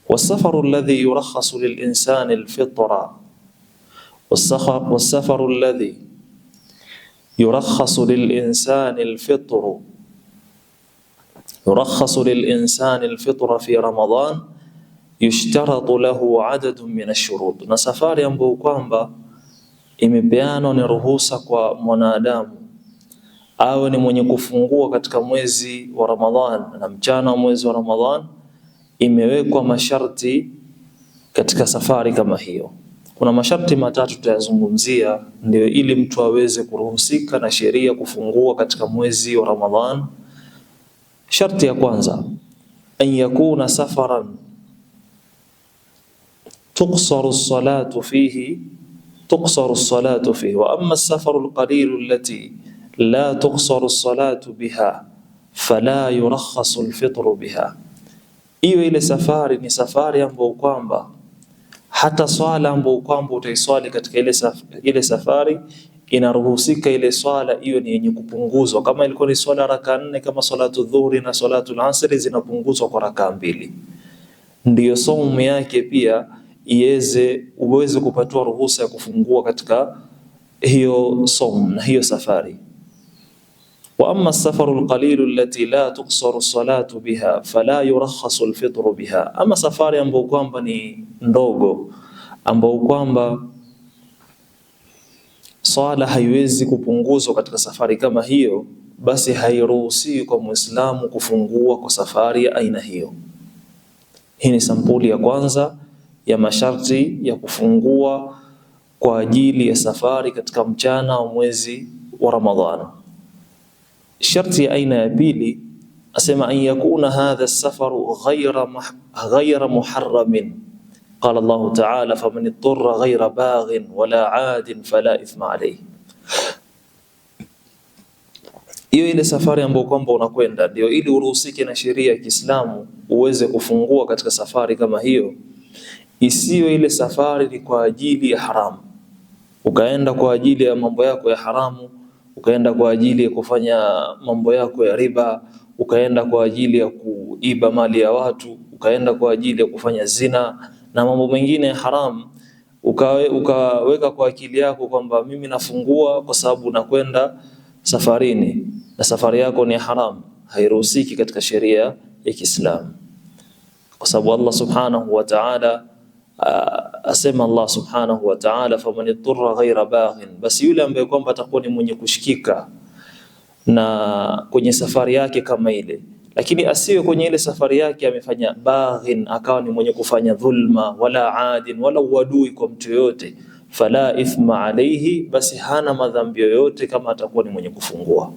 والسفر الذي يرخص للإنسان الفطرة والسفر الذي يرخص للإنسان الفطر في رمضان يشترط له عدد من الشروط. Na safari ambayo kwamba imepeanwa ni ruhusa kwa mwanadamu awe ni mwenye kufungua katika mwezi wa Ramadhan na mchana wa mwezi wa Ramadhan, imewekwa masharti katika safari kama hiyo. Kuna masharti matatu tutayazungumzia ndio ili mtu aweze kuruhusika na sheria kufungua katika mwezi wa Ramadhan. Sharti ya kwanza, an yakuna safaran tuqsaru as-salatu fihi wa amma as-safaru al-qalil allati la tuqsaru as-salatu biha fala yurakhasu al-fitru biha. Ile safari ni safari ambayo kwamba hata swala ambayo kwamba utaiswali katika ile safari inaruhusika ile swala hiyo ni yenye kupunguzwa. Kama ilikuwa ni swala raka 4 kama salatu dhuhuri na salatu al-asr zinapunguzwa kwa raka 2, ndiyo saumu yake pia uweze kupatiwa ruhusa ya kufungua katika hiyo saumu na hiyo safari. Wa amma as-safaru al-qalil allati la tuqsaru as-salatu biha fala yurakhasu al-fitru biha. Ama safari ambayo kwamba ni ndogo, ambayo kwamba swala haiwezi kupunguzwa katika safari kama hiyo, basi hairuhusiwi kwa Muislamu kufungua kwa safari ya aina hiyo. Hii ni sampuli ya kwanza ya masharti ya kufungua kwa ajili ya safari katika mchana wa mwezi wa Ramadhani. Sharti ya aina ya pili asema an yakuna hadha as-safaru ghayra muharramin. Qala Allah ta'ala faman ittara ghayra baghin wala 'adin fala ithma alayhi. Hiyo ile safari ambayo kwamba unakwenda ndio ili uruhusike na sheria ya Kiislamu uweze kufungua katika safari kama hiyo. Isiyo ile safari ni kwa ajili ya haramu, ukaenda kwa ajili ya mambo yako ya haramu, ukaenda kwa ajili ya kufanya mambo yako ya riba, ukaenda kwa ajili ya kuiba mali ya watu, ukaenda kwa ajili ya kufanya zina na mambo mengine ya haramu, ukaweka kwa akili yako kwamba mimi nafungua kwa sababu nakwenda safarini, na safari yako ni haramu, hairuhusiki katika sheria ya Kiislamu. Kwa sababu Allah subhanahu wa ta'ala asema Allah subhanahu wa ta'ala faman ittara ghayra baghin, basi yule ambaye kwamba atakuwa ni mwenye kushikika na kwenye safari yake kama ile, lakini asiwe kwenye ile safari yake amefanya baghin, akawa ni mwenye kufanya dhulma wala adin wala uadui kwa mtu yote, fala ithma alayhi, basi hana madhambi yoyote kama atakuwa ni mwenye kufungua.